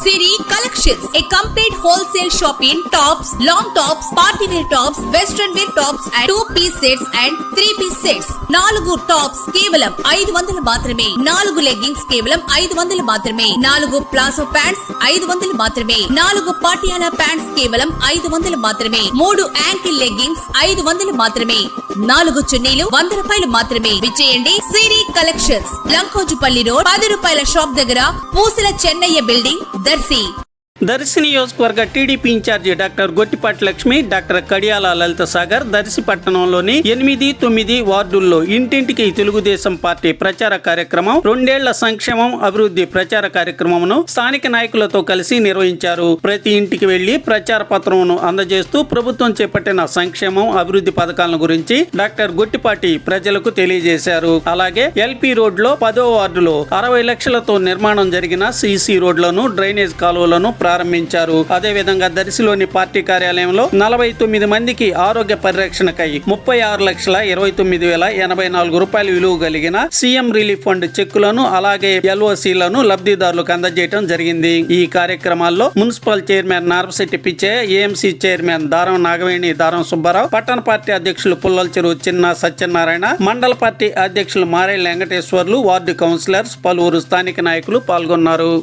Siri Collections, a complete wholesale shop in tops, long tops, party wear tops, western wear tops and 2-piece sets and 3-piece sets. 4 tops కేవలం 500 మాత్రమే. 4 leggings కేవలం 500 మాత్రమే. 4 palazzo pants 500 మాత్రమే. 4 Patiala pants కేవలం 500 మాత్రమే. 3 ankle leggings 500 మాత్రమే. 4 చున్నీలు 100 రూపాయలు మాత్రమే. విచేయండి సిరి కలెక్షన్స్, లంకోజుపల్లి రోడ్, 10 రూపాయల షాప్ దగ్గర, పూసల చెన్నయ్య బిల్డింగ్, దర్శి. దర్శి నియోజకవర్గ TDP incharge doctor Gottipati Lakshmi, doctor Kadiyala Lalitha Sagar Darsi పట్టణంలోని 8, 9 వార్డుల్లో ఇంటింటికి తెలుగుదేశం పార్టీ ప్రచార కార్యక్రమం, 2 ఏళ్ల సంక్షేమం అభివృద్ధి ప్రచార కార్యక్రమమును స్థానిక నాయకులతో కలిసి నిర్వహించారు. ప్రతి ఇంటికి వెళ్లి ప్రచార పత్రమును అందజేస్తూ ప్రభుత్వం చేపట్టిన సంక్షేమం అభివృద్ధి పథకాల గురించి డాక్టర్ గొట్టిపాటి ప్రజలకు తెలియజేశారు. అలాగే ఎల్పీ రోడ్ లో 10వ వార్డులో 60 లక్షలతో నిర్మాణం జరిగిన సీసీ రోడ్లను, డ్రైనేజ్ కాలువలను ప్రారంభించారు. అదేవిధంగా దర్శిలోని పార్టీ కార్యాలయంలో 49 మందికి ఆరోగ్య పరిరక్షణకై 36,29,084 రూపాయలు విలువ కలిగిన సీఎం రిలీఫ్ ఫండ్ చెక్కులను, అలాగే ఎల్ఓసీలను లబ్ధిదారులకు అందజేయడం జరిగింది. ఈ కార్యక్రమాల్లో municipal chairman Narpasetti Pichaiah, AMC chairman Daram Nagaveni, దారం సుబ్బారావు, పట్టణ పార్టీ అధ్యక్షులు పుల్లల చెరువు చిన్న సత్యనారాయణ, మండల పార్టీ అధ్యక్షులు మారేళ్ల వెంకటేశ్వర్లు, వార్డు కౌన్సిలర్స్, పలువురు స్థానిక నాయకులు పాల్గొన్నారు.